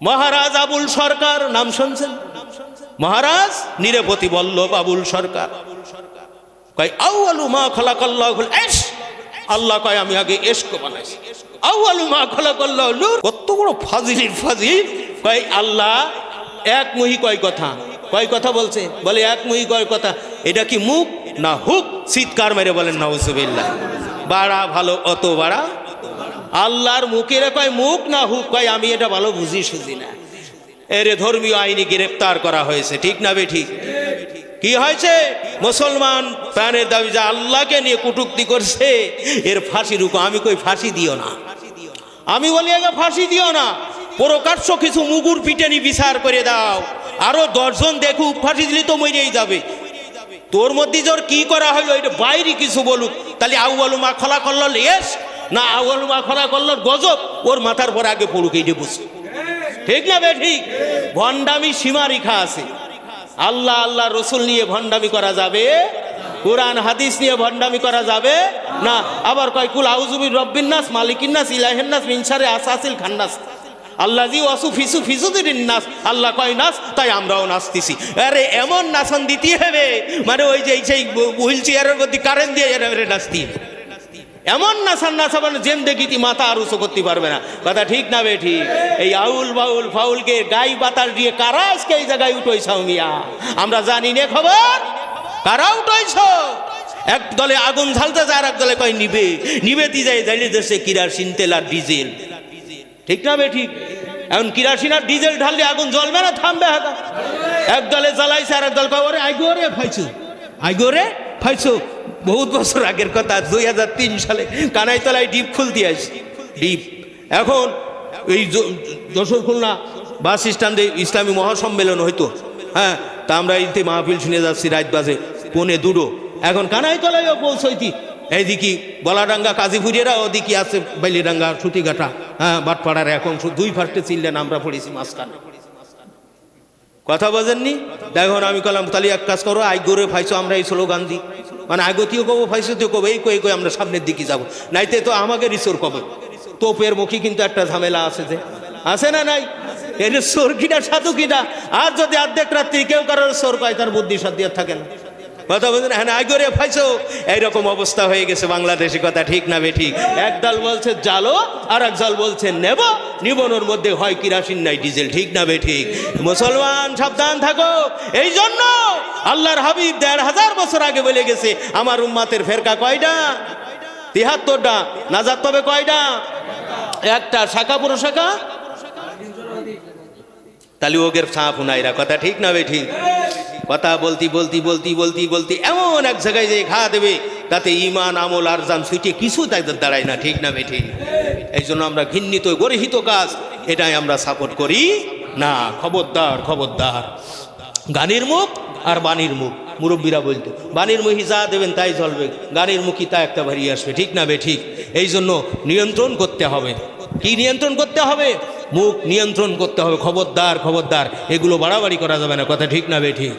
মহারাজ আবুল সরকার নাম শুনছেন? মহারাজ নিরপতি বল্লভ আবুল সরকার কয় আউয়ালু মা খালাকাল্লাহুল ইশক, আল্লাহ কয় আমি আগে ইশক বানাইছি। আউয়ালু মা খালাকাল্লাহুল নূর, কত বড় ফাজিলির ফাজিল। কয় আল্লাহ এক মুহি কয় কথা, কয় কথা বলছে? বলে এক মুহি কয় কথা। এটা কি মুখ না হুক? চিৎকার মেরে বলেন নাউজুবিল্লাহ। বাড়া ভালো অত বাড়া আল্লাহর মুখের কয় মুখ না হুক? কয় আমি এটা ভালো বুঝি সুঝি না। এরে ধর্মীয় আইনি গ্রেফতার করা হয়েছে, ঠিক না বে ঠিক? কি হয়েছে? মুসলমান প্রাণের দাবি যা আল্লাহকে নিয়ে কটূক্তি করছে, এর ফাঁসি রুকো। আমি কই ফাঁসি দিও না, আমি বলি আগে ফাঁসি দিও না, প্রকাশ্য কিছু মুগুর পিটেনি বিচার করে দাও। আরো 10 জন দেখুক, ফাঁসি দিলে তো মরেই যাবে। তোর মধ্যে জোর কি করা হলো এটা বাইরে কিছু বলুক, তাহলে আউয়ালু মা খালাকাল্লাহুল ইশক না আউয়ালু মা খালাকাল্লাহুল গজব ওর মাথার পর আগে পড়ুক, এইটা বুঝছে, ঠিক না বে ঠিক? ভণ্ডামি সীমারেখা আছে। আল্লাহ আল্লাহ রসুল নিয়ে ভণ্ডামি করা যাবে, কোরআন হাদিস নিয়ে ভণ্ডামি করা যাবে না। আবার কয় কুল আউযু বিরব্বিন নাস মালিকিন নাস ইলাহিন নাস মিন শাররি আসাসিল খান্নাস আল্লাযী ওয়াসু ফিসু ফিসুদিন নাস। আল্লাহ কয় নাচ, তাই আমরাও নাচতেছি। আরে এমন নাচন দিতে হবে মানে ওই যে সেই হুইল চেয়ারের মধ্যে কারেন্ট দিয়ে নাচতে হবে। এমন নাচান নাচাবেন যেন দেখিতি মাথা আর উঁচু করতে পারবে না। কথা ঠিক না বে ঠিক? এই আউল বাউল ফাউলকে গাই বাতাস দিয়ে কারা আজকে এই জায়গায় উঠোইছ মিয়া? আমরা জানি না খবর, কারা উঠোইছ? এক দলে আগুন ঝালতে যায়, আর এক দলে কয় নিবে নিবেতি যায়, জ্বালিয়ে দেশে কিরাসিন তেল আর ডিজেল, ঠিক না বে ঠিক? এখন কিরাসিন আর ডিজেল ঢাললে আগুন জ্বলবে না থামবে? হাতা এক দলে জ্বালাইছে, আর এক দল কয় ওরে আইগো রে ফাইছো, আইগো রে ফাইছো। বহুত বছর আগের কথা, 2003 সালে কানাইতলায় ডিপ খুলতে আসি। ডিপ এখন এই যশোর খুলনা বাস স্ট্যান্ডে ইসলামী মহাসম্মেলন হইতো। হ্যাঁ, তা আমরা এইতে মাহফিল শুনে যাচ্ছি, রাত বাজে 1:45। এখন কানাইতলায়ও পৌঁছইতি, এইদিকে বলাডাঙ্গা কাজীপুরেরা, ওদিকে আছে বাইলিডাঙ্গা সুতিঘাটা, হ্যাঁ বাটপাড়ার। এখন দুই ফার্স্টে চিল্লেন, আমরা পড়েছি মাঝখানে। কথা বোঝেননি? দেখুন আমি কলাম তাহলে এক কাজ করো, আইগোরে ফাইছো, আমরা এই স্লোগান দিই, মানে আগতিও কবো ফাইসতিও কবো, এই কই কই আমরা সামনের দিকে যাবো, নাইতে তো আমাকে রিসোর কবে। তোপের মুখী কিন্তু একটা ঝামেলা আছে, যে আছে না নাই? এর সোর কিনা সাধু কিনা। আর যদি অর্ধেক রাত্রি কেউ কারোর সোর পায়, তার বুদ্ধি সাধ্য থাকে না। কথা বলছেন? হ্যাঁ আইগোরে ফাইছো, এইরকম অবস্থা হয়ে গেছে বাংলাদেশে। কথা ঠিক না বে ঠিক? এক দল বলছে জালো, আর এক দল বলছে নেব। নিবনোর মধ্যে হয় কিরাসিন নাই ডিজেল, ঠিক না বে ঠিক? মুসলমান সাবধান থাকো। এই জন্য আল্লাহর হাবিব 1500 বছর আগে বলে গেছে, আমার উম্মাতের ফেরকা কয়টা? 73টা। নাজাত পাবে কয়টা? একটা। শাখা পুরো শাখা, তাহলে ওগের সাপ হুনাইরা। কথা ঠিক না বে ঠিক? কথা বলতি বলতি বলতি বলতি বলতি এমন এক জায়গায় যে ঘা দেবে, তাতে ইমান আমল আর জান ছুটে কিছু তাদের দাঁড়ায় না, ঠিক না বে ঠিক? এই জন্য আমরা ঘৃণিত গর্হিত কাজ এটাই আমরা সাপোর্ট করি না। খবরদার খবরদার। গানের মুখ আর বাণীর মুখ, মুরব্বীরা বলতো বাণীর মুখী যা দেবেন তাই চলবে, গানের মুখী তা একটা ভারী আসবে, ঠিক না বে ঠিক? এই জন্য নিয়ন্ত্রণ করতে হবে। কি নিয়ন্ত্রণ করতে হবে? মুখ নিয়ন্ত্রণ করতে হবে। খবরদার খবরদার, এগুলো বাড়াবাড়ি করা যাবে না। কথা ঠিক না বে ঠিক?